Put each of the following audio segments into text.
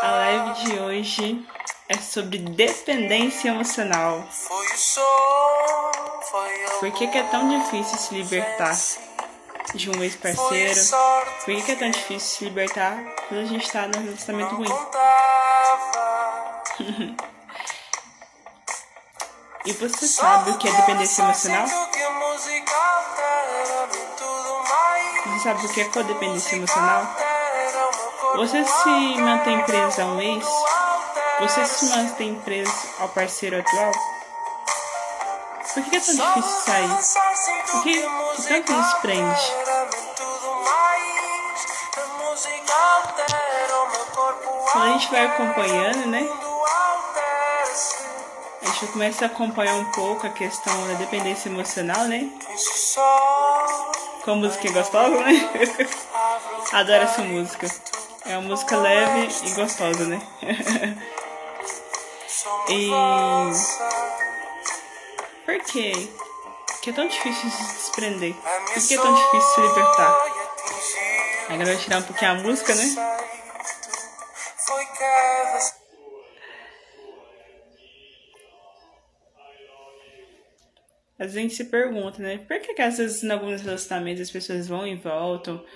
A live de hoje é sobre dependência emocional. Por que é tão difícil se libertar de um ex-parceiro? Por que é tão difícil se libertar quando a gente está num relacionamento ruim? E você sabe o que é dependência emocional? Você sabe o que é codependência emocional? Você se mantém preso a um ex? Você se mantém preso ao parceiro atual? Por que é tão difícil sair? Por que tanto nos prende? Quando a gente vai acompanhando, né? A gente começa a acompanhar um pouco a questão da dependência emocional, né? Com a música gostosa, né? Adoro essa música. É uma música leve e gostosa, né? E por quê? Que é tão difícil se desprender? Por que é tão difícil se libertar? Agora eu vou tirar um pouquinho a música, né? Às vezes a gente se pergunta, né? Por que às vezes em alguns relacionamentos as pessoas vão e voltam?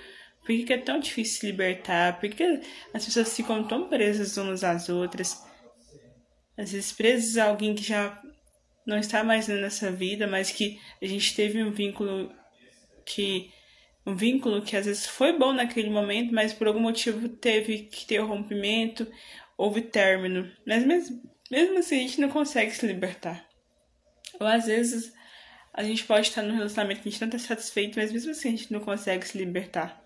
Por que é tão difícil se libertar? Por que as pessoas ficam tão presas umas às outras? Às vezes presas a alguém que já não está mais nessa vida, mas que a gente teve um vínculo que às vezes foi bom naquele momento, mas por algum motivo teve que ter um rompimento, houve término. Mas mesmo assim a gente não consegue se libertar. Ou às vezes a gente pode estar num relacionamento que a gente não está satisfeito, mas mesmo assim a gente não consegue se libertar.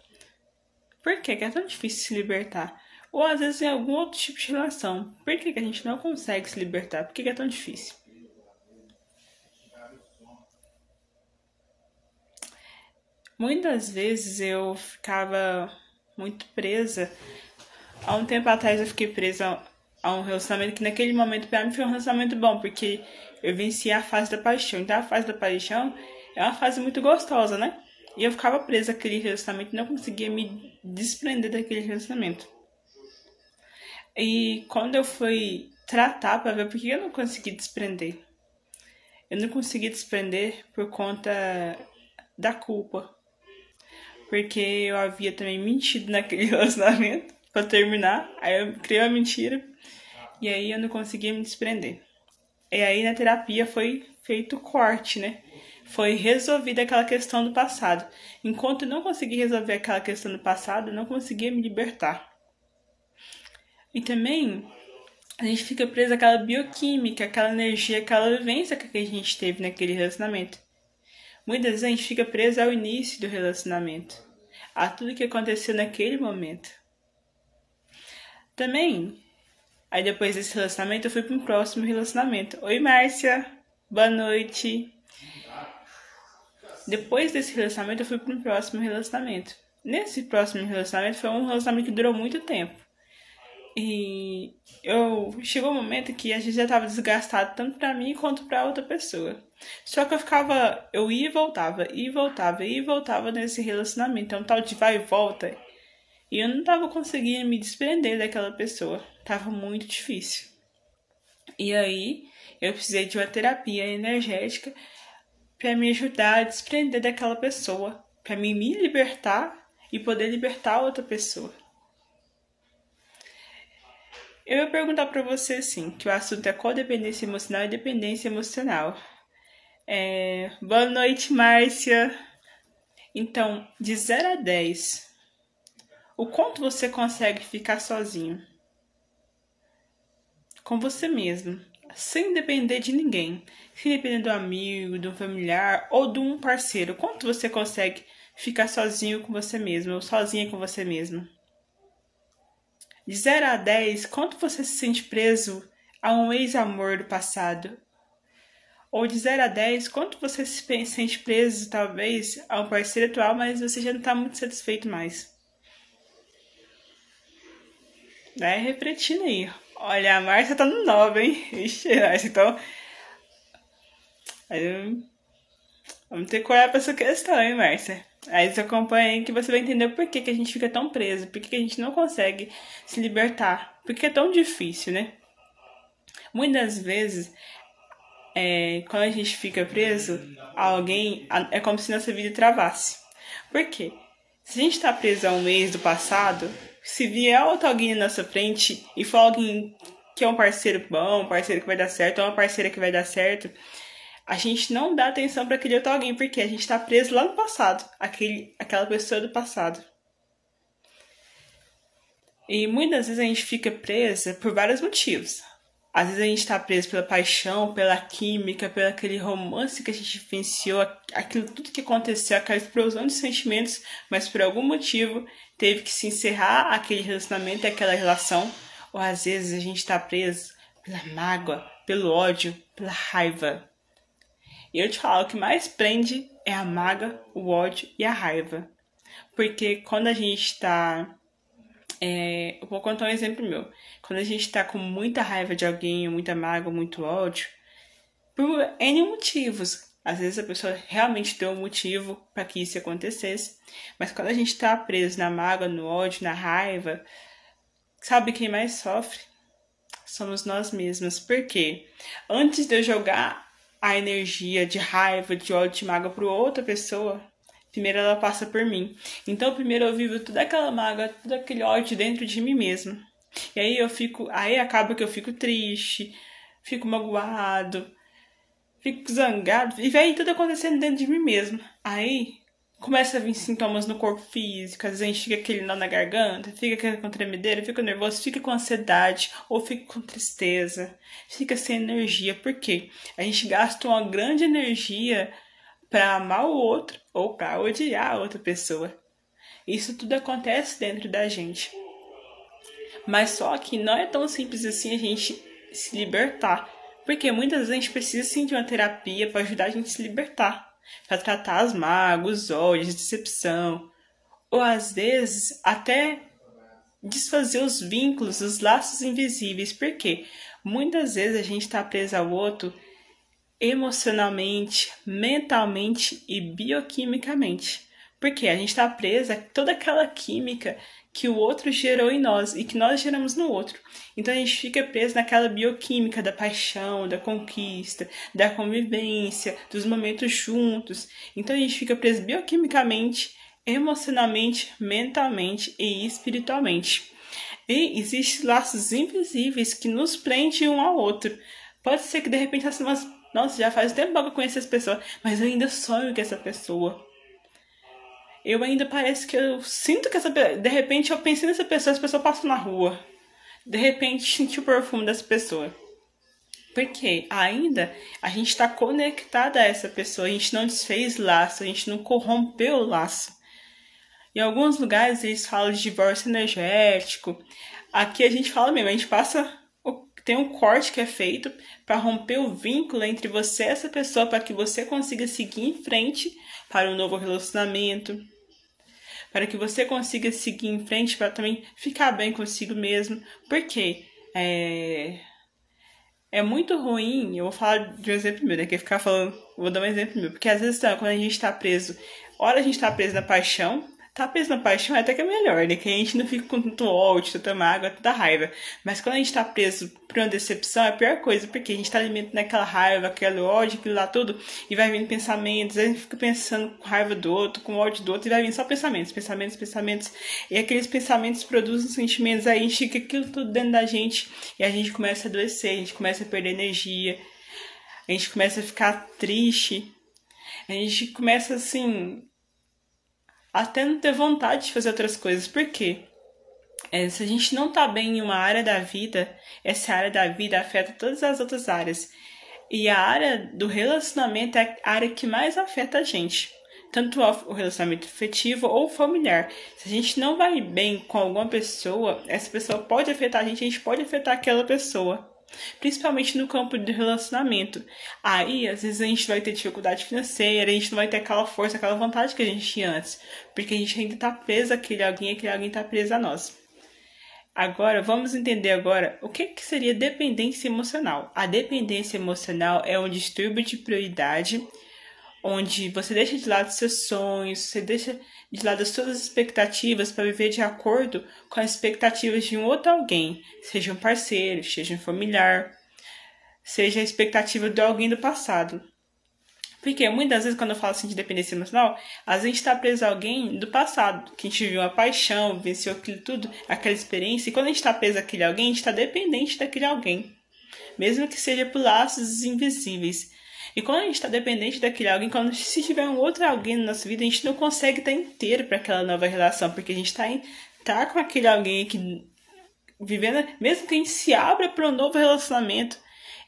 Por que é tão difícil se libertar? Ou às vezes em algum outro tipo de relação. Por que a gente não consegue se libertar? Por que é tão difícil? Muitas vezes eu ficava muito presa. Há um tempo atrás eu fiquei presa a um relacionamento que naquele momento para mim foi um relacionamento bom, porque eu venci a fase da paixão. Então a fase da paixão é uma fase muito gostosa, né? E eu ficava presa àquele relacionamento e não conseguia me desprender daquele relacionamento. E quando eu fui tratar para ver por que eu não consegui desprender. Eu não consegui desprender por conta da culpa. Porque eu havia também mentido naquele relacionamento para terminar. Aí eu criei uma mentira e aí eu não conseguia me desprender. E aí na terapia foi feito o corte, né? Foi resolvida aquela questão do passado. Enquanto eu não consegui resolver aquela questão do passado, eu não conseguia me libertar. E também a gente fica preso àquela bioquímica, aquela energia, aquela vivência que a gente teve naquele relacionamento. Muitas vezes a gente fica preso ao início do relacionamento, a tudo que aconteceu naquele momento. Também, aí depois desse relacionamento eu fui para um próximo relacionamento. Oi, Márcia, boa noite. Depois desse relacionamento eu fui para um próximo relacionamento. Nesse próximo relacionamento foi um relacionamento que durou muito tempo. E chegou um momento que a gente já estava desgastado tanto para mim quanto para outra pessoa. Só que eu ia e voltava nesse relacionamento. Então, tal de vai e volta. E eu não tava conseguindo me desprender daquela pessoa. Tava muito difícil. E aí, eu precisei de uma terapia energética para me ajudar a desprender daquela pessoa. Para me libertar e poder libertar outra pessoa. Eu ia perguntar pra você, assim, que o assunto é codependência emocional e dependência emocional. Boa noite, Márcia. Então, de 0 a 10, o quanto você consegue ficar sozinho? Com você mesmo, sem depender de ninguém. Sem depender do amigo, do familiar ou de um parceiro. Quanto você consegue ficar sozinho com você mesmo ou sozinha com você mesmo? De 0 a 10, quanto você se sente preso a um ex-amor do passado? Ou de 0 a 10, quanto você se sente preso, talvez, a um parceiro atual, mas você já não está muito satisfeito mais? Vai refletindo aí. Olha, a Márcia tá no 9, hein? Ixi, então... Vamos ter que olhar pra essa questão, hein, Márcia? Aí você acompanha aí que você vai entender o porquê que a gente fica tão preso, por que a gente não consegue se libertar, porque é tão difícil, né? Muitas vezes, quando a gente fica preso a alguém, é como se nossa vida travasse. Por quê? Se a gente tá preso a um mês do passado, se vier outro alguém na nossa frente e for alguém que é um parceiro bom, um parceiro que vai dar certo, ou uma parceira que vai dar certo, a gente não dá atenção para aquele outro alguém, porque a gente tá preso lá no passado, aquela pessoa do passado. E muitas vezes a gente fica presa por vários motivos. Às vezes a gente tá preso pela paixão, pela química, pelo aquele romance que a gente vivenciou, aquilo tudo que aconteceu, aquela explosão de sentimentos, mas por algum motivo teve que se encerrar aquele relacionamento, aquela relação. Ou às vezes a gente tá preso pela mágoa, pelo ódio, pela raiva. E eu te falo, o que mais prende é a mágoa, o ódio e a raiva. Porque quando a gente tá eu vou contar um exemplo meu. Quando a gente tá com muita raiva de alguém, muita mágoa, muito ódio, por N motivos. Às vezes a pessoa realmente deu um motivo para que isso acontecesse. Mas quando a gente tá preso na mágoa, no ódio, na raiva, sabe quem mais sofre? Somos nós mesmos. Por quê? Antes de eu jogar a energia de raiva, de ódio, de mágoa para outra pessoa, primeiro ela passa por mim. Então primeiro eu vivo toda aquela mágoa, todo aquele ódio dentro de mim mesmo. E aí acaba que eu fico triste, fico magoado, fico zangado, e vem tudo acontecendo dentro de mim mesmo. Aí começa a vir sintomas no corpo físico, às vezes a gente fica aquele nó na garganta, fica com tremedeira, fica nervoso, fica com ansiedade, ou fica com tristeza, fica sem energia. Por quê? A gente gasta uma grande energia para amar o outro ou para odiar a outra pessoa. Isso tudo acontece dentro da gente. Mas só que não é tão simples assim a gente se libertar. Porque muitas vezes a gente precisa sim de uma terapia para ajudar a gente a se libertar. Para tratar as mágoas, os ódios, a decepção. Ou às vezes até desfazer os vínculos, os laços invisíveis. Porque muitas vezes a gente está preso ao outro emocionalmente, mentalmente e bioquimicamente. Porque a gente está presa a toda aquela química que o outro gerou em nós e que nós geramos no outro. Então a gente fica preso naquela bioquímica da paixão, da conquista, da convivência, dos momentos juntos. Então a gente fica preso bioquimicamente, emocionalmente, mentalmente e espiritualmente. E existem laços invisíveis que nos prendem um ao outro. Pode ser que de repente assim, nossa, já faz tempo que eu conheço essa pessoa, mas eu ainda sonho com essa pessoa. Eu ainda parece que eu sinto que essa pessoa. De repente eu pensei nessa pessoa, essa pessoa passou na rua. De repente senti o perfume dessa pessoa. Porque ainda a gente está conectada a essa pessoa, a gente não desfez laço, a gente não corrompeu o laço. Em alguns lugares eles falam de divórcio energético. Aqui a gente fala mesmo, a gente passa. Tem um corte que é feito para romper o vínculo entre você e essa pessoa, para que você consiga seguir em frente para um novo relacionamento, para que você consiga seguir em frente para também ficar bem consigo mesmo. Porque é muito ruim, eu vou falar de um exemplo meu, né? Que ficar falando, vou dar um exemplo meu, porque às vezes quando a gente tá preso, hora a gente tá preso na paixão. Tá preso na paixão até que é melhor, né? Que a gente não fica com tanto ódio, tanta mágoa, tanta raiva. Mas quando a gente tá preso por uma decepção, é a pior coisa, porque a gente tá alimentando aquela raiva, aquele ódio, aquilo lá tudo, e vai vindo pensamentos, a gente fica pensando com raiva do outro, com ódio do outro, e vai vindo só pensamentos, pensamentos, pensamentos. E aqueles pensamentos produzem sentimentos, aí a gente fica aquilo tudo dentro da gente, e a gente começa a adoecer, a gente começa a perder energia, a gente começa a ficar triste, a gente começa assim até não ter vontade de fazer outras coisas. Por quê? Se a gente não tá bem em uma área da vida, essa área da vida afeta todas as outras áreas. E a área do relacionamento é a área que mais afeta a gente. Tanto o relacionamento afetivo ou familiar. Se a gente não vai bem com alguma pessoa, essa pessoa pode afetar a gente pode afetar aquela pessoa. Principalmente no campo de relacionamento. Aí, às vezes, a gente vai ter dificuldade financeira, a gente não vai ter aquela força, aquela vontade que a gente tinha antes. Porque a gente ainda tá preso àquele alguém tá preso a nós. Agora, vamos entender agora o que seria dependência emocional. A dependência emocional é um distúrbio de prioridade onde você deixa de lado seus sonhos, você deixa de lado as suas expectativas para viver de acordo com as expectativas de um outro alguém, seja um parceiro, seja um familiar, seja a expectativa de alguém do passado. Porque muitas vezes, quando eu falo assim de dependência emocional, às vezes a gente está preso a alguém do passado, que a gente viu uma paixão, venceu aquilo tudo, aquela experiência, e quando a gente está preso àquele alguém, a gente está dependente daquele alguém, mesmo que seja por laços invisíveis. E quando a gente está dependente daquele alguém, quando se tiver um outro alguém na nossa vida, a gente não consegue estar inteiro para aquela nova relação, porque a gente tá com aquele alguém que vivendo, mesmo que a gente se abra para um novo relacionamento,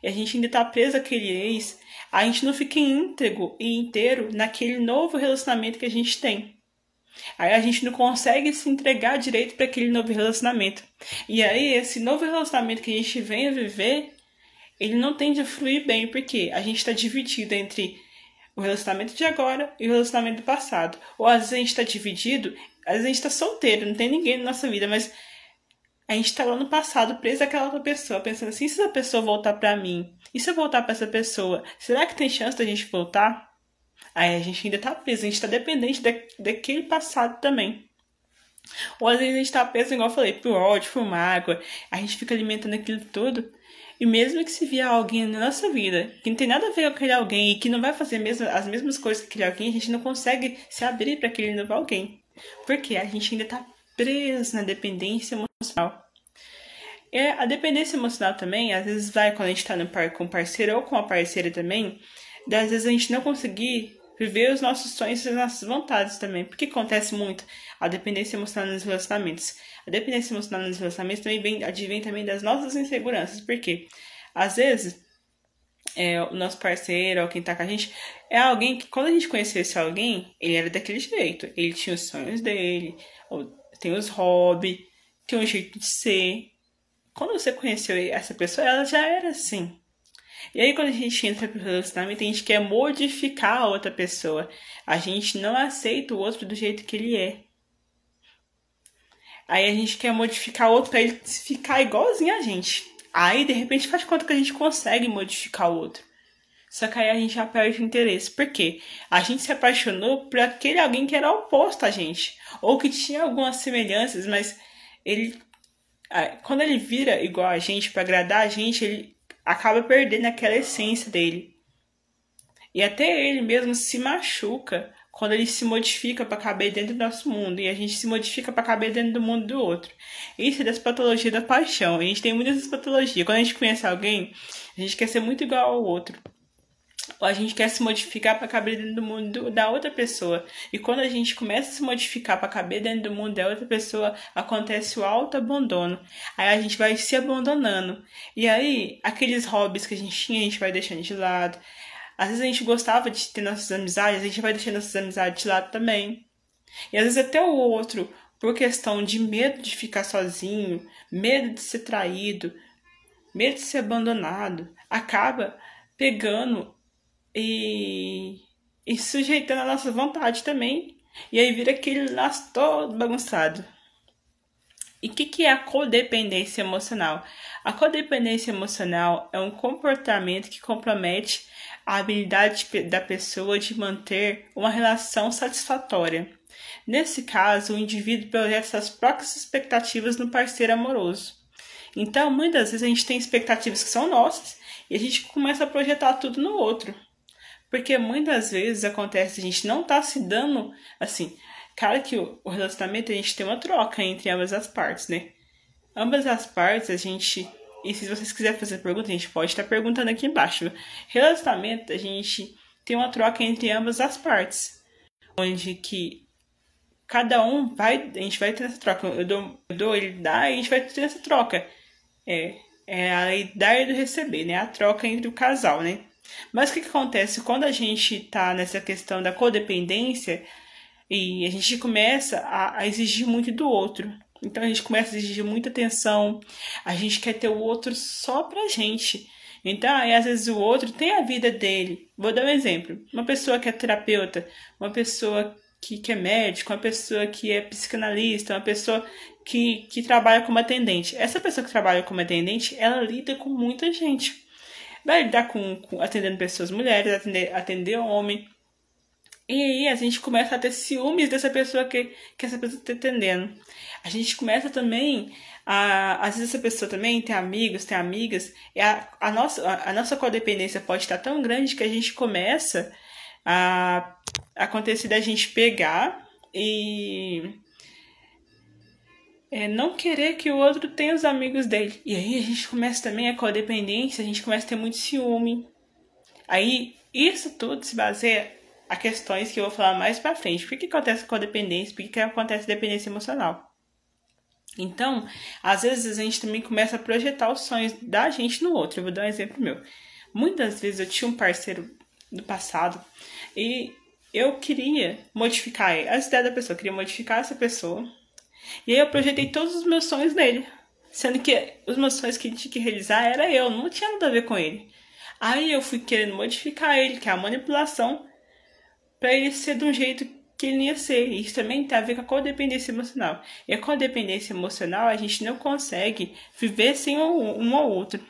e a gente ainda tá preso àquele ex, a gente não fica íntegro e inteiro naquele novo relacionamento que a gente tem. Aí a gente não consegue se entregar direito para aquele novo relacionamento. E aí esse novo relacionamento que a gente vem a viver, ele não tende a fluir bem, porque a gente está dividido entre o relacionamento de agora e o relacionamento do passado. Ou às vezes a gente está dividido, às vezes a gente está solteiro, não tem ninguém na nossa vida, mas a gente tá lá no passado preso àquela outra pessoa, pensando assim, e se essa pessoa voltar pra mim? E se eu voltar pra essa pessoa? Será que tem chance da gente voltar? Aí a gente ainda tá preso, a gente tá dependente daquele passado também. Ou às vezes a gente tá preso, igual eu falei, por ódio, por mágoa, a gente fica alimentando aquilo tudo. E mesmo que se vier alguém na nossa vida que não tem nada a ver com aquele alguém e que não vai fazer as mesmas coisas que aquele alguém, a gente não consegue se abrir para aquele novo alguém. Porque a gente ainda tá preso na dependência emocional. A dependência emocional também, às vezes vai quando a gente tá no par com o parceiro ou com a parceira também, às vezes a gente não conseguir viver os nossos sonhos e as nossas vontades também. Porque acontece muito a dependência emocional nos relacionamentos. A dependência emocional nos relacionamentos também advém também das nossas inseguranças. Porque às vezes o nosso parceiro ou quem tá com a gente é alguém que, quando a gente conheceu esse alguém, ele era daquele jeito. Ele tinha os sonhos dele, tem os hobbies, tem um jeito de ser. Quando você conheceu essa pessoa, ela já era assim. E aí, quando a gente entra pro relacionamento, a gente quer modificar a outra pessoa. A gente não aceita o outro do jeito que ele é. Aí a gente quer modificar o outro pra ele ficar igualzinho a gente. Aí, de repente, faz de conta que a gente consegue modificar o outro. Só que aí a gente já perde o interesse. Por quê? A gente se apaixonou por aquele alguém que era oposto a gente. Ou que tinha algumas semelhanças, mas ele... Quando ele vira igual a gente, pra agradar a gente, ele acaba perdendo aquela essência dele. E até ele mesmo se machuca quando ele se modifica para caber dentro do nosso mundo. E a gente se modifica para caber dentro do mundo do outro. Isso é das patologias da paixão. A gente tem muitas patologias. Quando a gente conhece alguém, a gente quer ser muito igual ao outro. Ou a gente quer se modificar para caber dentro do mundo da outra pessoa. E quando a gente começa a se modificar para caber dentro do mundo da outra pessoa, acontece o autoabandono. Aí a gente vai se abandonando. E aí, aqueles hobbies que a gente tinha, a gente vai deixando de lado. Às vezes a gente gostava de ter nossas amizades, a gente vai deixando nossas amizades de lado também. E às vezes até o outro, por questão de medo de ficar sozinho, medo de ser traído, medo de ser abandonado, acaba pegando e sujeitando a nossa vontade também. E aí vira aquele laço todo bagunçado. E o que é a codependência emocional? A codependência emocional é um comportamento que compromete a habilidade da pessoa de manter uma relação satisfatória. Nesse caso, o indivíduo projeta suas próprias expectativas no parceiro amoroso. Então, muitas vezes a gente tem expectativas que são nossas e a gente começa a projetar tudo no outro. Porque muitas vezes acontece, a gente não tá se dando, assim, claro que o relacionamento a gente tem uma troca entre ambas as partes, né? Ambas as partes a gente, e se vocês quiserem fazer pergunta, a gente pode estar perguntando aqui embaixo. Relacionamento a gente tem uma troca entre ambas as partes, onde que cada um a gente vai ter essa troca. Eu dou, ele dá, e a gente vai ter essa troca. É a dar e do receber, né? A troca entre o casal, né? Mas o que acontece? Quando a gente tá nessa questão da codependência e a gente começa a exigir muito do outro. Então a gente começa a exigir muita atenção, a gente quer ter o outro só pra gente. Então, aí, às vezes o outro tem a vida dele. Vou dar um exemplo. Uma pessoa que é terapeuta, uma pessoa que é médico, uma pessoa que é psicanalista, uma pessoa que trabalha como atendente. Essa pessoa que trabalha como atendente, ela lida com muita gente. Vai lidar com atendendo pessoas mulheres, atender homem. E aí a gente começa a ter ciúmes dessa pessoa que essa pessoa tá atendendo. A gente começa também às vezes essa pessoa também tem amigos, tem amigas, e a nossa codependência pode estar tão grande que a gente começa a acontecer da gente pegar e não querer que o outro tenha os amigos dele. E aí a gente começa também a codependência, a gente começa a ter muito ciúme. Aí isso tudo se baseia a questões que eu vou falar mais pra frente. Por que acontece codependência? Por que acontece dependência emocional? Então, às vezes a gente também começa a projetar os sonhos da gente no outro. Eu vou dar um exemplo meu. Muitas vezes eu tinha um parceiro do passado e eu queria modificar ele. As ideias da pessoa, eu queria modificar essa pessoa. E aí eu projetei todos os meus sonhos nele. Sendo que os meus sonhos que ele tinha que realizar era eu, não tinha nada a ver com ele. Aí eu fui querendo modificar ele, que é a manipulação, para ele ser de um jeito que ele ia ser. Isso também tem a ver com a codependência emocional. E a codependência emocional a gente não consegue viver sem um ou outro.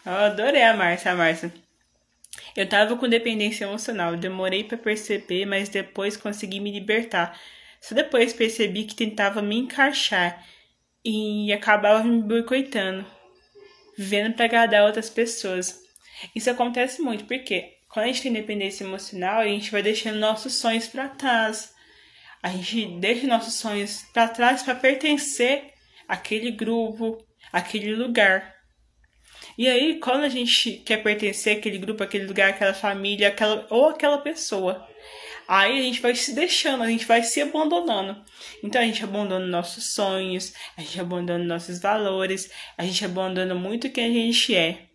Eu adorei a Márcia. Eu tava com dependência emocional, demorei para perceber, mas depois consegui me libertar. Só depois percebi que tentava me encaixar e acabava me boicotando, vivendo para agradar outras pessoas. Isso acontece muito porque quando a gente tem dependência emocional, a gente vai deixando nossos sonhos para trás. A gente deixa nossos sonhos para trás para pertencer àquele grupo, àquele lugar. E aí, quando a gente quer pertencer àquele grupo, àquele lugar, àquela família, àquela pessoa, aí a gente vai se deixando, a gente vai se abandonando. Então a gente abandona nossos sonhos, a gente abandona nossos valores, a gente abandona muito quem a gente é.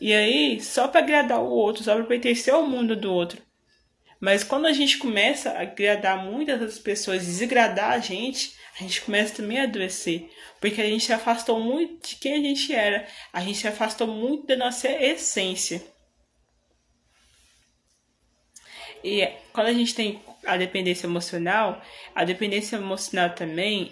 E aí, só para agradar o outro, só para pertencer ao mundo do outro. Mas quando a gente começa a agradar muitas outras pessoas e desagradar a gente começa também a adoecer. Porque a gente se afastou muito de quem a gente era. A gente se afastou muito da nossa essência. E quando a gente tem a dependência emocional também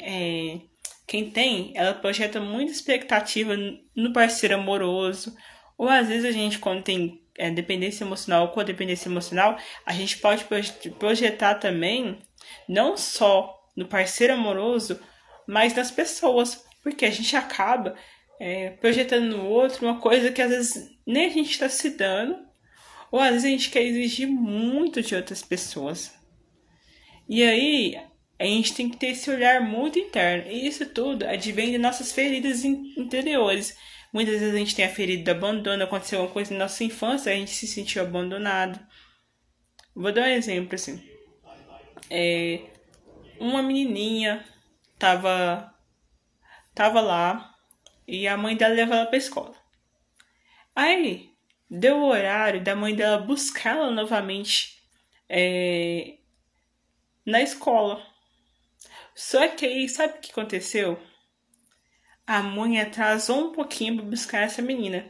quem tem, ela projeta muita expectativa no parceiro amoroso. Ou às vezes a gente, quando tem dependência emocional ou codependência emocional, a gente pode projetar também, não só no parceiro amoroso, mas nas pessoas. Porque a gente acaba projetando no outro uma coisa que às vezes nem a gente está se dando, ou às vezes a gente quer exigir muito de outras pessoas. E aí a gente tem que ter esse olhar muito interno. E isso tudo advém de nossas feridas interiores. Muitas vezes a gente tem a ferida do abandono, aconteceu alguma coisa na nossa infância, a gente se sentiu abandonado. Vou dar um exemplo assim. Uma menininha tava lá e a mãe dela levou ela pra escola. Aí deu o horário da mãe dela buscar ela novamente na escola. Só que aí, sabe o que aconteceu? A mãe atrasou um pouquinho para buscar essa menina.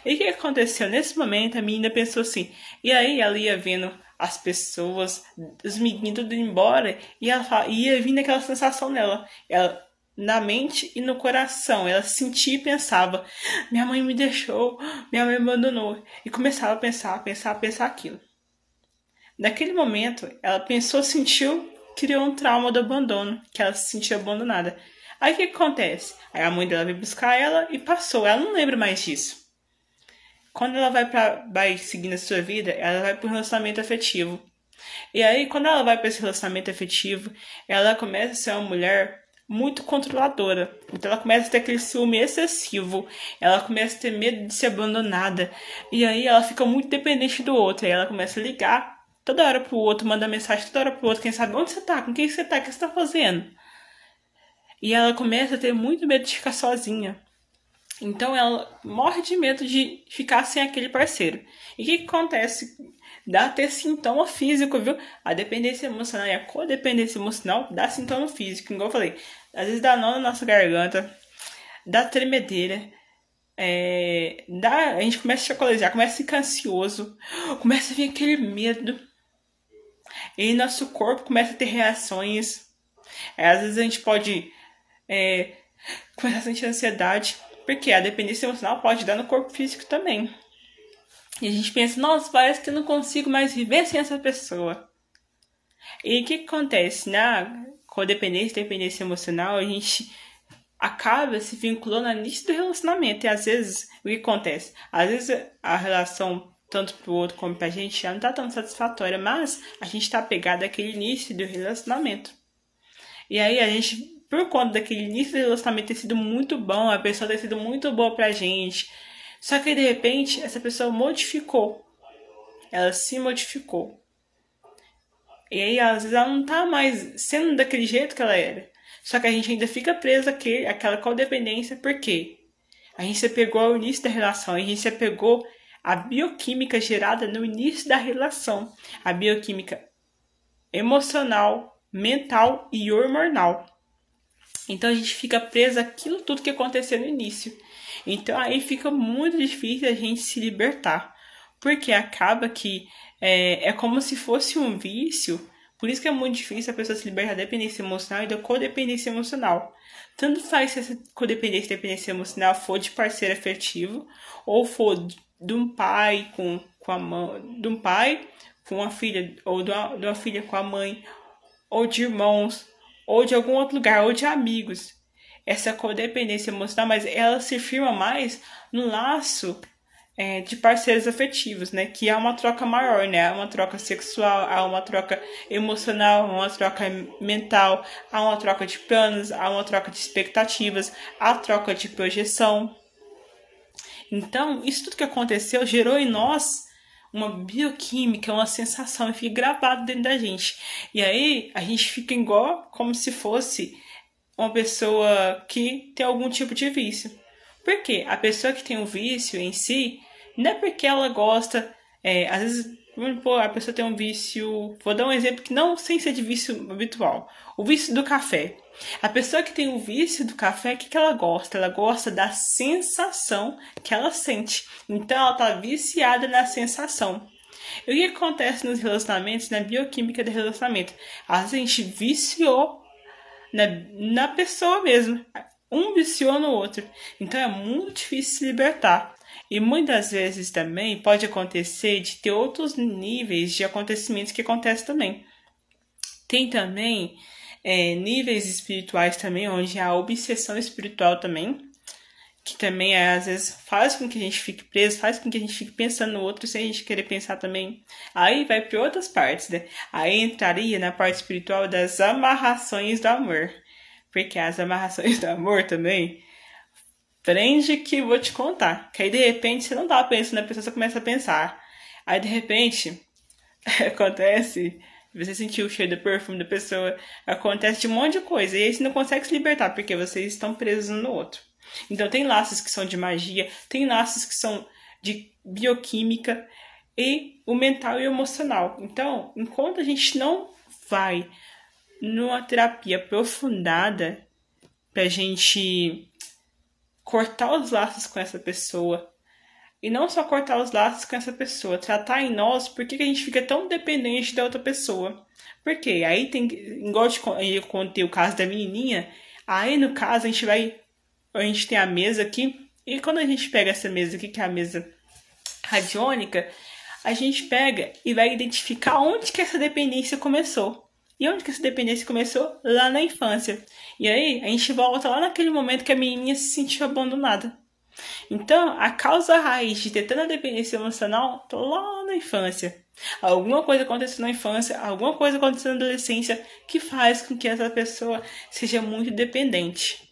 E o que aconteceu? Nesse momento, a menina pensou assim. E aí, ela ia vendo as pessoas, os meninos tudo indo embora, e ela ia vindo aquela sensação nela. Ela, na mente e no coração, ela sentia e pensava: minha mãe me deixou, minha mãe me abandonou. E começava a pensar aquilo. Naquele momento, ela pensou, sentiu, criou um trauma do abandono, que ela se sentia abandonada. Aí o que acontece? Aí a mãe dela veio buscar ela e passou. Ela não lembra mais disso. Quando ela vai seguindo a sua vida, ela vai para um relacionamento afetivo. E aí, quando ela vai para esse relacionamento afetivo, ela começa a ser uma mulher muito controladora. Então ela começa a ter aquele ciúme excessivo. Ela começa a ter medo de ser abandonada. E aí ela fica muito dependente do outro. Aí ela começa a ligar toda hora pro outro, manda mensagem toda hora pro outro. Quem sabe onde você tá? Com quem você tá? O que você tá fazendo? E ela começa a ter muito medo de ficar sozinha. Então ela morre de medo de ficar sem aquele parceiro. E o que acontece? Dá até sintoma físico, viu? A dependência emocional e a codependência emocional dá sintoma físico, igual eu falei. Às vezes dá nó na nossa garganta, dá tremedeira, a gente começa a chacoalhar, começa a ficar ansioso, começa a vir aquele medo. E nosso corpo começa a ter reações. Às vezes a gente pode começar a sentir ansiedade. Porque a dependência emocional pode dar no corpo físico também. E a gente pensa, nossa, parece que eu não consigo mais viver sem essa pessoa. E o que acontece? Na codependência, dependência emocional, a gente acaba se vinculando no início do relacionamento. E às vezes, o que acontece? Às vezes a relação, tanto pro outro como pra gente, já não tá tão satisfatória, mas a gente tá apegado àquele início do relacionamento. E aí a gente, por conta daquele início do relacionamento ter sido muito bom, a pessoa ter sido muito boa pra gente, só que de repente essa pessoa modificou. Ela se modificou. E aí às vezes ela não tá mais sendo daquele jeito que ela era. Só que a gente ainda fica preso àquela codependência, por quê? A gente se apegou ao início da relação, a gente se apegou à bioquímica gerada no início da relação. A bioquímica emocional, mental e hormonal. Então a gente fica preso àquilo tudo que aconteceu no início. Então aí fica muito difícil a gente se libertar. Porque acaba que é como se fosse um vício. Por isso que é muito difícil a pessoa se libertar da dependência emocional e da codependência emocional. Tanto faz se essa codependência e dependência emocional for de parceiro afetivo, ou for de um pai com a mãe, de um pai com uma filha, ou de uma filha com a mãe, ou de irmãos, ou de algum outro lugar, ou de amigos. Essa codependência emocional, mas ela se firma mais no laço de parceiros afetivos, né? Que há uma troca maior, né? Há uma troca sexual, há uma troca emocional, há uma troca mental, há uma troca de planos, há uma troca de expectativas, há troca de projeção. Então, isso tudo que aconteceu gerou em nós uma bioquímica, uma sensação, e fica gravado dentro da gente. E aí, a gente fica igual como se fosse uma pessoa que tem algum tipo de vício. Por quê? A pessoa que tem um vício em si, não é porque ela gosta, às vezes, a pessoa tem um vício, vou dar um exemplo que não sem ser de vício habitual, o vício do café. A pessoa que tem o vício do café, o que ela gosta? Ela gosta da sensação que ela sente. Então ela tá viciada na sensação. E o que acontece nos relacionamentos, na bioquímica do relacionamento? Às vezes a gente viciou na pessoa mesmo. Um viciou no outro. Então é muito difícil se libertar. E muitas vezes também pode acontecer de ter outros níveis de acontecimentos que acontecem também. Tem também níveis espirituais também, onde há obsessão espiritual também, que também às vezes faz com que a gente fique preso, faz com que a gente fique pensando no outro sem a gente querer pensar também. Aí vai para outras partes, né? Aí entraria na parte espiritual das amarrações do amor. Porque as amarrações do amor também prende que vou te contar. Que aí de repente você não tava pensando na pessoa, você começa a pensar. Aí de repente acontece, você sentiu o cheiro do perfume da pessoa, acontece de um monte de coisa. E aí você não consegue se libertar, porque vocês estão presos um no outro. Então tem laços que são de magia, tem laços que são de bioquímica e o mental e o emocional. Então, enquanto a gente não vai numa terapia aprofundada pra gente cortar os laços com essa pessoa, e não só cortar os laços com essa pessoa, tratar em nós por que a gente fica tão dependente da outra pessoa. Por quê? Aí tem, igual eu contei o caso da menininha, aí no caso a gente tem a mesa aqui, e quando a gente pega essa mesa aqui, que é a mesa radiônica, a gente pega e vai identificar onde que essa dependência começou. E onde que essa dependência começou? Lá na infância. E aí a gente volta lá naquele momento que a menininha se sentiu abandonada. Então, a causa raiz de ter tanta dependência emocional tá lá na infância. Alguma coisa aconteceu na infância, alguma coisa aconteceu na adolescência que faz com que essa pessoa seja muito dependente.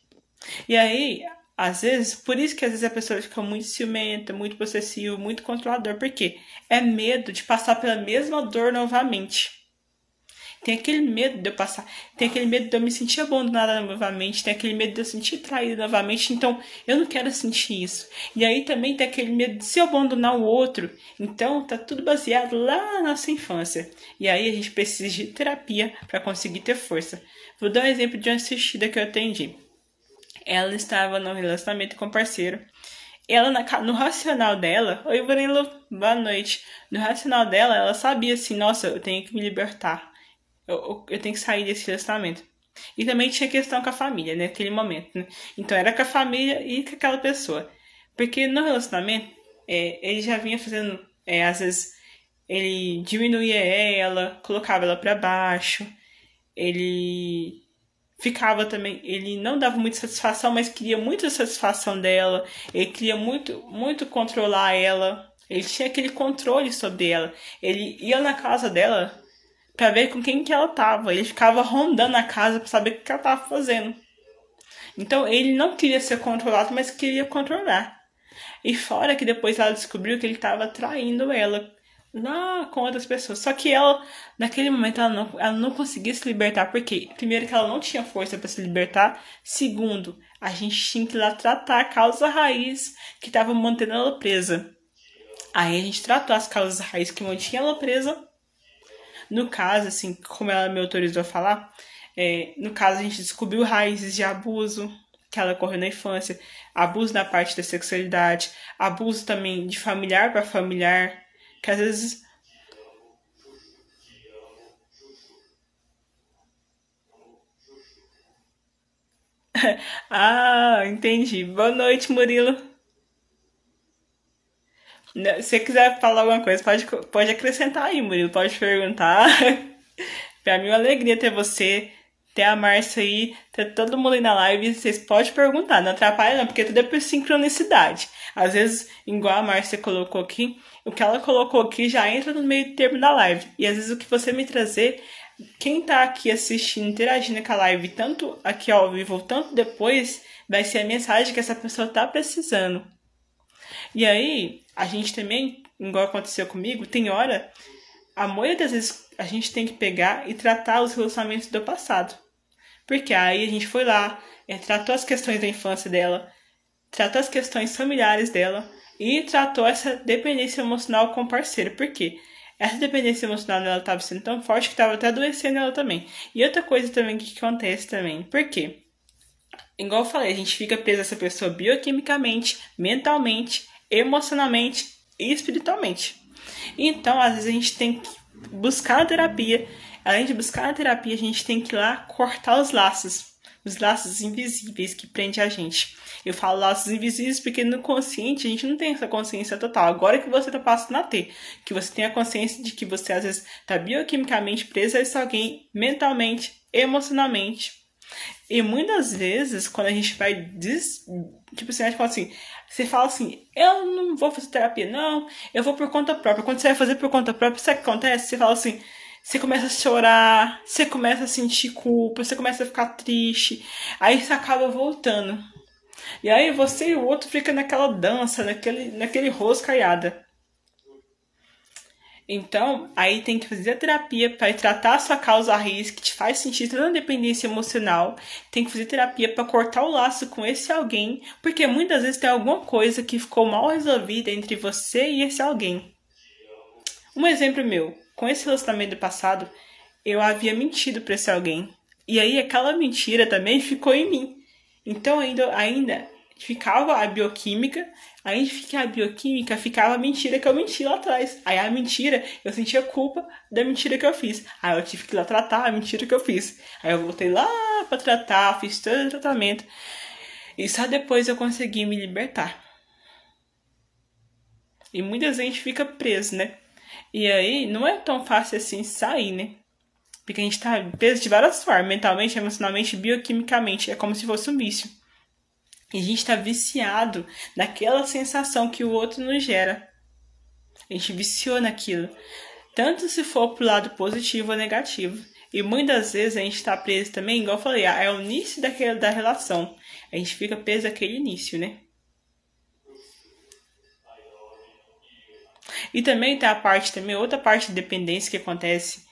E aí, às vezes, por isso que às vezes a pessoa fica muito ciumenta, muito possessiva, muito controlador. Por quê? É medo de passar pela mesma dor novamente. Tem aquele medo de eu passar, tem aquele medo de eu me sentir abandonada novamente, tem aquele medo de eu sentir traída novamente, então eu não quero sentir isso. E aí também tem aquele medo de se eu abandonar o outro, então tá tudo baseado lá na nossa infância. E aí a gente precisa de terapia para conseguir ter força. Vou dar um exemplo de uma assistida que eu atendi. Ela estava num relacionamento com um parceiro. Ela, no racional dela, oi Vanilla, boa noite. No racional dela, ela sabia assim, nossa, eu tenho que me libertar. Eu tenho que sair desse relacionamento. E também tinha questão com a família, né? Naquele momento, né? Então era com a família e com aquela pessoa. Porque no relacionamento, ele já vinha fazendo, às vezes, ele diminuía ela, colocava ela pra baixo, ele ficava também, ele não dava muita satisfação, mas queria muita satisfação dela, ele queria muito, muito controlar ela, ele tinha aquele controle sobre ela, ele ia na casa dela pra ver com quem que ela tava, ele ficava rondando a casa pra saber o que ela tava fazendo. Então ele não queria ser controlado, mas queria controlar. E fora que depois ela descobriu que ele estava traindo ela lá com outras pessoas. Só que ela, naquele momento, ela não conseguia se libertar. Porque, primeiro, que ela não tinha força para se libertar. Segundo, a gente tinha que ir lá tratar a causa raiz que estava mantendo ela presa. Aí a gente tratou as causas raiz que mantinha ela presa. No caso, assim, como ela me autorizou a falar, no caso a gente descobriu raízes de abuso que ela ocorreu na infância, abuso na parte da sexualidade, abuso também de familiar para familiar, que às vezes. Ah, entendi. Boa noite, Murilo. Se você quiser falar alguma coisa, pode acrescentar aí, Murilo. Pode perguntar. Pra mim é uma alegria ter você, ter a Márcia aí, ter todo mundo aí na live. Vocês podem perguntar, não atrapalha não, porque tudo é por sincronicidade. Às vezes, igual a Márcia colocou aqui, o que ela colocou aqui já entra no meio termo da live. E às vezes o que você me trazer, quem tá aqui assistindo, interagindo com a live, tanto aqui ao vivo, tanto depois, vai ser a mensagem que essa pessoa tá precisando. E aí, a gente também, igual aconteceu comigo, tem hora, a maioria das vezes a gente tem que pegar e tratar os relacionamentos do passado. Porque aí a gente foi lá, tratou as questões da infância dela, tratou as questões familiares dela e tratou essa dependência emocional com o parceiro. Por quê? Essa dependência emocional dela estava sendo tão forte que estava até adoecendo ela também. E outra coisa também que acontece também. Por quê? Igual eu falei, a gente fica preso a essa pessoa bioquimicamente, mentalmente, emocionalmente e espiritualmente. Então, às vezes a gente tem que buscar a terapia. Além de buscar a terapia, a gente tem que ir lá cortar os laços invisíveis que prendem a gente. Eu falo laços invisíveis porque no consciente a gente não tem essa consciência total. Agora que você tá passando a ter, que você tem a consciência de que você às vezes tá bioquimicamente preso a esse alguém, mentalmente, emocionalmente. E muitas vezes, quando a gente vai tipo assim, a gente fala assim, você fala assim, eu não vou fazer terapia, não, eu vou por conta própria. Quando você vai fazer por conta própria, sabe o que acontece? Você fala assim, você começa a chorar, você começa a sentir culpa, você começa a ficar triste, aí você acaba voltando. E aí você e o outro fica naquela dança, naquele roscaiada. Então, aí tem que fazer a terapia para tratar a sua causa raiz que te faz sentir toda a dependência emocional. Tem que fazer terapia para cortar o laço com esse alguém, porque muitas vezes tem alguma coisa que ficou mal resolvida entre você e esse alguém. Um exemplo meu, com esse relacionamento do passado, eu havia mentido para esse alguém. E aí aquela mentira também ficou em mim. Então ainda ficava a bioquímica, aí fica a bioquímica, ficava a mentira que eu menti lá atrás. Aí a mentira, eu sentia culpa da mentira que eu fiz. Aí eu tive que ir lá tratar a mentira que eu fiz. Aí eu voltei lá pra tratar, fiz todo o tratamento. E só depois eu consegui me libertar. E muita gente fica preso, né? E aí não é tão fácil assim sair, né? Porque a gente tá preso de várias formas, mentalmente, emocionalmente, bioquimicamente. É como se fosse um vício. E a gente tá viciado naquela sensação que o outro nos gera. A gente viciou naquilo. Tanto se for pro lado positivo ou negativo. E muitas vezes a gente tá preso também, igual eu falei, é o início da relação. A gente fica preso naquele início, né? E também tem a parte também, outra parte de dependência que acontece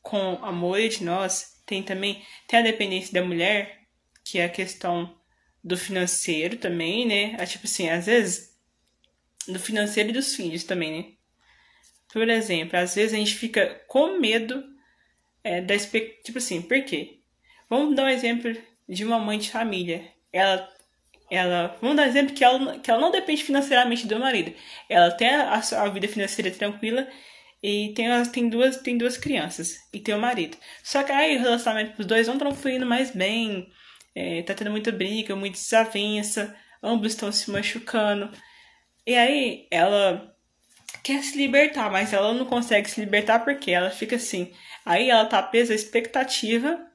com a maioria de nós. Tem a dependência da mulher, que é a questão do financeiro também, né? Tipo assim, às vezes, do financeiro e dos filhos também, né? Por exemplo, às vezes a gente fica com medo da expectativa. Tipo assim, por quê? Vamos dar um exemplo de uma mãe de família. Vamos dar um exemplo que ela não depende financeiramente do marido. Ela tem a vida financeira tranquila e tem duas crianças e tem o marido. Só que aí o relacionamento dos dois não estão fluindo mais bem, tá tendo muita briga, muita desavença, ambos estão se machucando. E aí ela quer se libertar, mas ela não consegue se libertar porque ela fica assim. Aí ela tá presa à expectativa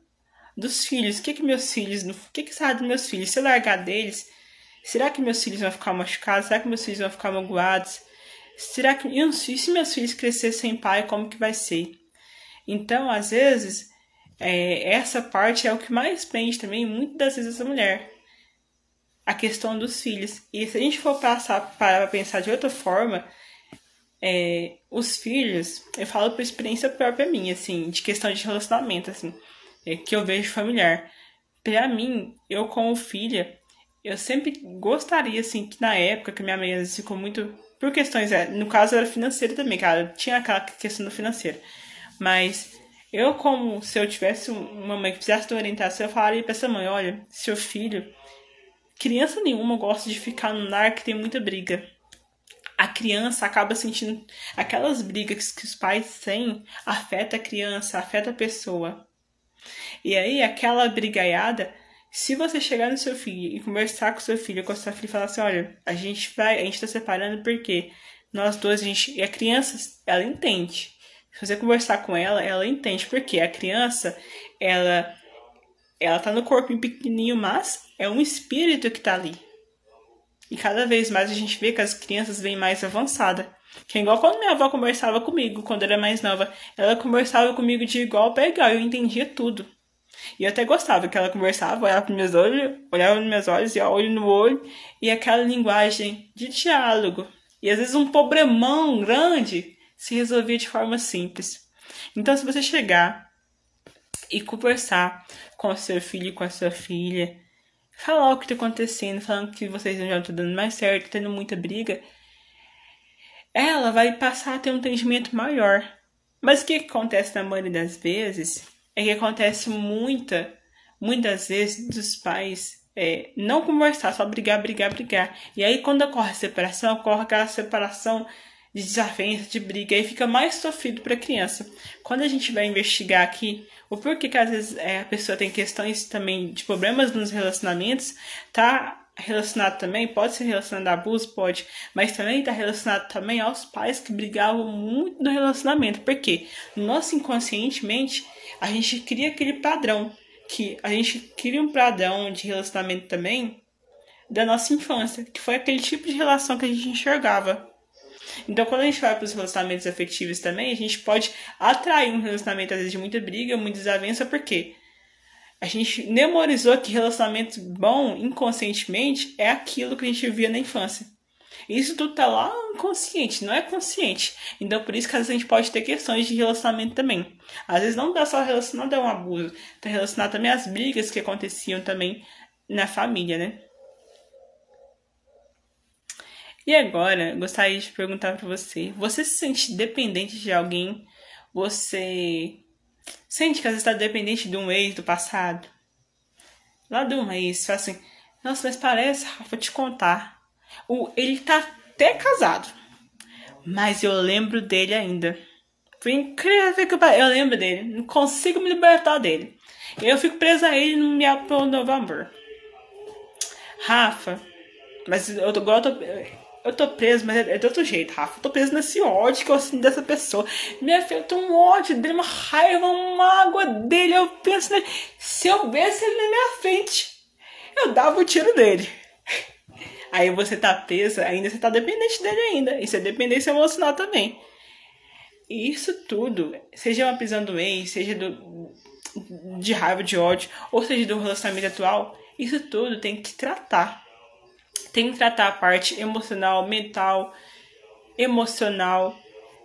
dos filhos. O que meus filhos, o que sai dos meus filhos? Se eu largar deles, será que meus filhos vão ficar machucados? Será que meus filhos vão ficar magoados? Será que e se meus filhos crescer sem pai, como que vai ser? Então, às vezes, essa parte é o que mais prende também, muitas das vezes, a mulher. A questão dos filhos. E se a gente for passar para pensar de outra forma, os filhos, eu falo por experiência própria minha, assim, de questão de relacionamento, assim, que eu vejo familiar. Pra mim, eu como filha, eu sempre gostaria, assim, que na época que minha mãe às vezes ficou muito... Por questões, no caso era financeira também, cara, tinha aquela questão do financeiro. Mas eu, como se eu tivesse uma mãe que precisasse de orientação, eu falaria pra essa mãe, olha, seu filho, criança nenhuma gosta de ficar num lar que tem muita briga. A criança acaba sentindo aquelas brigas que os pais têm, afeta a criança, afeta a pessoa. E aí, aquela brigaiada, se você chegar no seu filho e conversar com seu filho, com a sua filha e falar assim, olha, a gente tá separando porque nós dois, e a criança, ela entende. Se você conversar com ela, ela entende. Porque a criança, ela tá no corpinho pequenininho, mas é um espírito que tá ali. E cada vez mais a gente vê que as crianças vêm mais avançadas. Que é igual quando minha avó conversava comigo, quando eu era mais nova. Ela conversava comigo de igual para igual, eu entendia tudo. E eu até gostava que ela conversava, olhava nos meus olhos, ia olho no olho, e aquela linguagem de diálogo. E às vezes um problemão grande se resolvia de forma simples. Então, se você chegar e conversar com o seu filho e com a sua filha, falar o que está acontecendo, falando que vocês não estão dando mais certo, tendo muita briga, ela vai passar a ter um entendimento maior. Mas o que acontece na maioria das vezes é que acontece muitas vezes dos pais não conversar, só brigar. E aí quando ocorre a separação, ocorre aquela separação de desavença, de briga, e fica mais sofrido para a criança. Quando a gente vai investigar aqui o porquê que às vezes a pessoa tem questões também de problemas nos relacionamentos, tá relacionado também, pode ser relacionado a abuso, pode, mas também está relacionado também aos pais que brigavam muito no relacionamento, porque nosso inconscientemente a gente cria aquele padrão, que a gente cria um padrão de relacionamento também da nossa infância, que foi aquele tipo de relação que a gente enxergava. Então, quando a gente vai para os relacionamentos afetivos também, a gente pode atrair um relacionamento, às vezes, de muita briga, muita desavença, porque a gente memorizou que relacionamento bom, inconscientemente, é aquilo que a gente via na infância. Isso tudo tá lá inconsciente, não é consciente. Então, por isso que às vezes a gente pode ter questões de relacionamento também. Às vezes não tá só relacionado a um abuso, tá relacionado também às brigas que aconteciam também na família, né? E agora, gostaria de perguntar para você. Você se sente dependente de alguém? Você sente que às vezes está dependente de um ex do passado? Lá de um ex, fala assim, nossa, mas parece, Rafa, vou te contar. Ele tá até casado, mas eu lembro dele ainda. Foi incrível que eu lembro dele. Não consigo me libertar dele. Eu fico presa a ele no meu novo amor. Rafa, mas eu tô preso, mas é de outro jeito, Rafa. Eu tô preso nesse ódio que eu sinto dessa pessoa. Minha filha, eu tenho um ódio dele, uma raiva, uma mágoa dele. Eu penso nele. Se eu visse ele na minha frente, eu dava o tiro dele. Aí você tá presa, ainda você tá dependente dele ainda. Isso é dependência emocional também. E isso tudo, seja uma prisão do ex, seja de raiva, de ódio, ou seja do relacionamento atual, isso tudo tem que tratar. Tem que tratar a parte emocional, mental, emocional.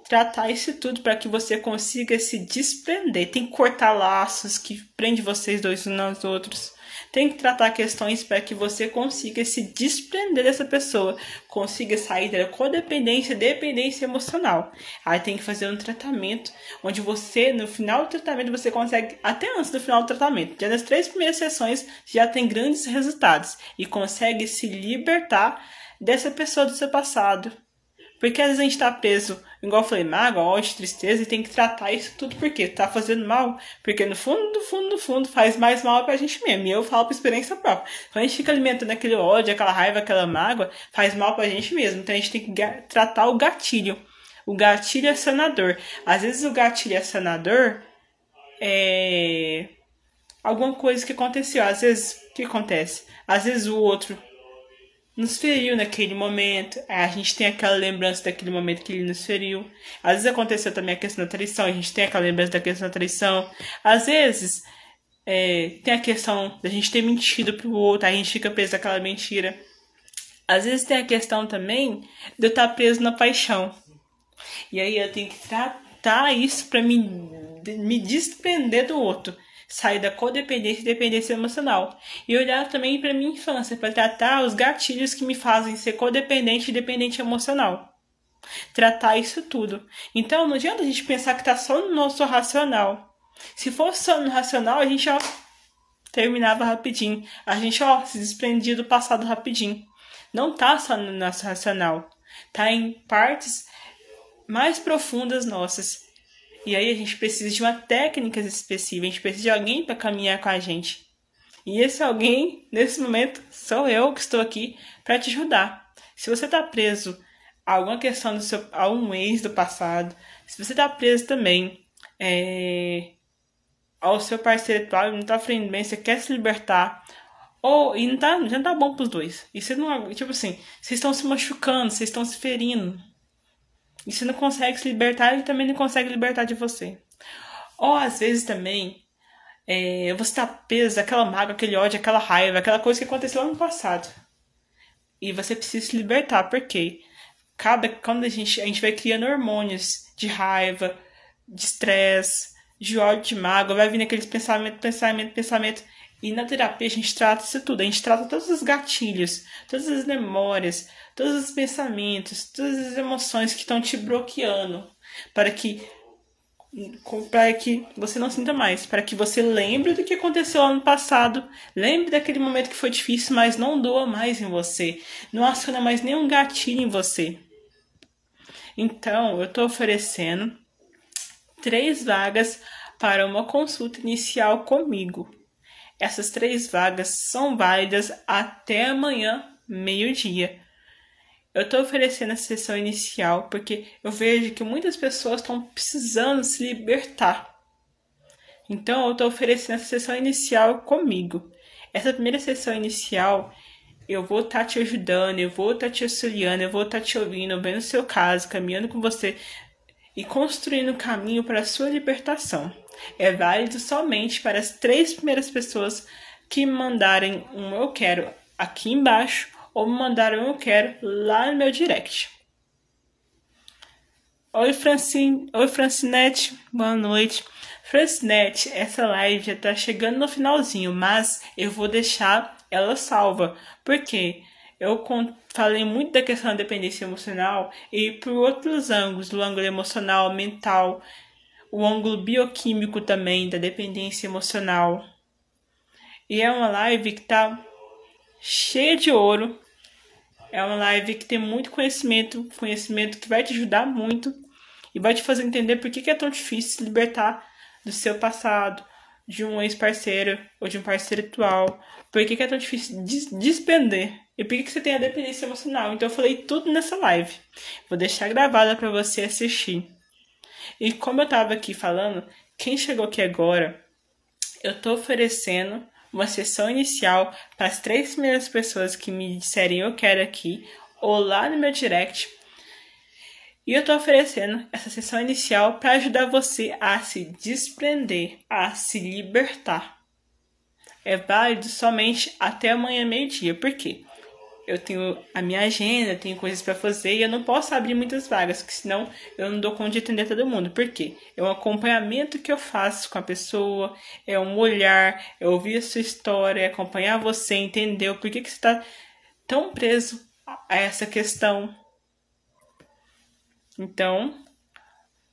Tratar isso tudo para que você consiga se desprender. Tem que cortar laços que prendem vocês dois uns aos outros. Tem que tratar questões para que você consiga se desprender dessa pessoa. Consiga sair da codependência, dependência emocional. Aí tem que fazer um tratamento, onde você, no final do tratamento, você consegue, até antes do final do tratamento, já nas 3 primeiras sessões, já tem grandes resultados. E consegue se libertar dessa pessoa do seu passado. Porque às vezes a gente está preso igual eu falei, mágoa, ódio, tristeza, e tem que tratar isso tudo porque tá fazendo mal. Porque no fundo, no fundo, faz mais mal pra gente mesmo. E eu falo por experiência própria. Quando a gente fica alimentando aquele ódio, aquela raiva, aquela mágoa, faz mal pra gente mesmo. Então a gente tem que tratar o gatilho. O gatilho é sanador. Às vezes o gatilho é sanador alguma coisa que aconteceu. Às vezes, o que acontece? Às vezes o outro nos feriu naquele momento, a gente tem aquela lembrança daquele momento que ele nos feriu. Às vezes aconteceu também a questão da traição, a gente tem aquela lembrança da questão da traição. Às vezes tem a questão da gente ter mentido pro outro, a gente fica preso naquela mentira. Às vezes tem a questão também de eu estar preso na paixão. E aí eu tenho que tratar isso pra me desprender do outro. Sair da codependência e dependência emocional. E olhar também pra minha infância, para tratar os gatilhos que me fazem ser codependente e dependente emocional. Tratar isso tudo. Então não adianta a gente pensar que tá só no nosso racional. Se fosse só no racional, a gente terminava rapidinho. A gente se desprendia do passado rapidinho. Não tá só no nosso racional. Tá em partes mais profundas nossas. E aí a gente precisa de uma técnica específica, a gente precisa de alguém para caminhar com a gente. E esse alguém, nesse momento, sou eu que estou aqui para te ajudar. Se você está preso a alguma questão a um ex do passado, se você está preso também ao seu parceiro atual e não está fazendo bem, você quer se libertar, e já não tá bom pros dois. E você não, tipo assim, vocês estão se machucando, vocês estão se ferindo. E você não consegue se libertar, ele também não consegue libertar de você. Ou às vezes também, você tá preso aquela mágoa, aquele ódio, aquela raiva, aquela coisa que aconteceu ano passado. E você precisa se libertar, porque quando a gente vai criando hormônios de raiva, de estresse, de ódio, de mágoa, vai vindo aqueles pensamento. E na terapia a gente trata isso tudo, a gente trata todos os gatilhos, todas as memórias, todos os pensamentos, todas as emoções que estão te bloqueando, para que você não sinta mais, para que você lembre do que aconteceu ano passado, lembre daquele momento que foi difícil, mas não doa mais em você, não aciona mais nenhum gatilho em você. Então, eu estou oferecendo 3 vagas para uma consulta inicial comigo. Essas 3 vagas são válidas até amanhã, meio-dia. Eu estou oferecendo a sessão inicial porque eu vejo que muitas pessoas estão precisando se libertar. Então, eu estou oferecendo essa sessão inicial comigo. Essa primeira sessão inicial, eu vou estar te ajudando, eu vou estar te auxiliando, eu vou estar te ouvindo, vendo o seu caso, caminhando com você e construindo um caminho para a sua libertação. É válido somente para as 3 primeiras pessoas que me mandarem um eu quero aqui embaixo ou me mandarem um eu quero lá no meu direct. Oi, Francinete, boa noite. Francinete, essa live já tá chegando no finalzinho, mas eu vou deixar ela salva. Por quê? Eu falei muito da questão da dependência emocional e por outros ângulos, do ângulo emocional, mental, o ângulo bioquímico também da dependência emocional. E é uma live que tá cheia de ouro. É uma live que tem muito conhecimento que vai te ajudar muito e vai te fazer entender por que é tão difícil se libertar do seu passado, de um ex-parceiro ou de um parceiro atual. Por que é tão difícil despender e por que você tem a dependência emocional. Então eu falei tudo nessa live. Vou deixar gravada para você assistir. E como eu tava aqui falando, quem chegou aqui agora, eu tô oferecendo uma sessão inicial para as 3 primeiras pessoas que me disserem eu quero aqui, ou lá no meu direct. E eu tô oferecendo essa sessão inicial para ajudar você a se desprender, a se libertar. É válido somente até amanhã meio-dia. Por quê? Eu tenho a minha agenda, tenho coisas para fazer e eu não posso abrir muitas vagas, porque senão eu não dou conta de atender todo mundo. Por quê? É um acompanhamento que eu faço com a pessoa, é um olhar, é ouvir a sua história, é acompanhar você, entender o porquê que você está tão preso a essa questão. Então,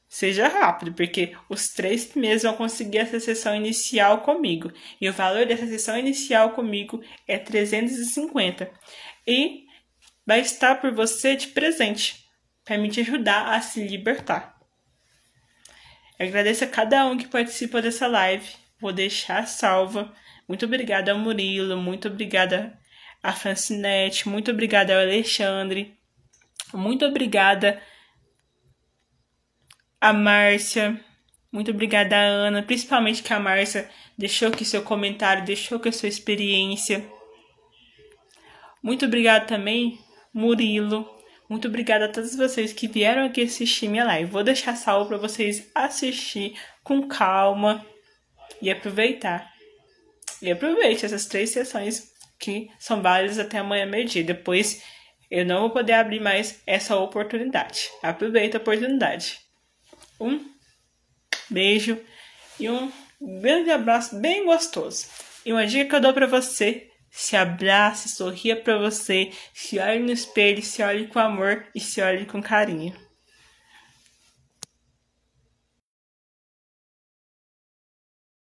seja rápido, porque os 3 primeiros vão conseguir essa sessão inicial comigo. E o valor dessa sessão inicial comigo é 350. E vai estar por você de presente. para me te ajudar a se libertar. Eu agradeço a cada um que participou dessa live. Vou deixar salva. Muito obrigada ao Murilo, muito obrigada a Francinete, muito obrigada ao Alexandre, muito obrigada a Márcia, muito obrigada a Ana, principalmente que a Márcia deixou aqui seu comentário, deixou aqui a sua experiência. Muito obrigada também, Murilo, muito obrigada a todos vocês que vieram aqui assistir minha live. Vou deixar salvo para vocês assistir com calma e aproveitar. E aproveite essas 3 sessões que são válidas até amanhã meio-dia. Depois eu não vou poder abrir mais essa oportunidade. Aproveita a oportunidade. Um beijo e um grande abraço bem gostoso. E uma dica que eu dou pra você: se abrace, sorria pra você, se olhe no espelho, se olhe com amor e se olhe com carinho.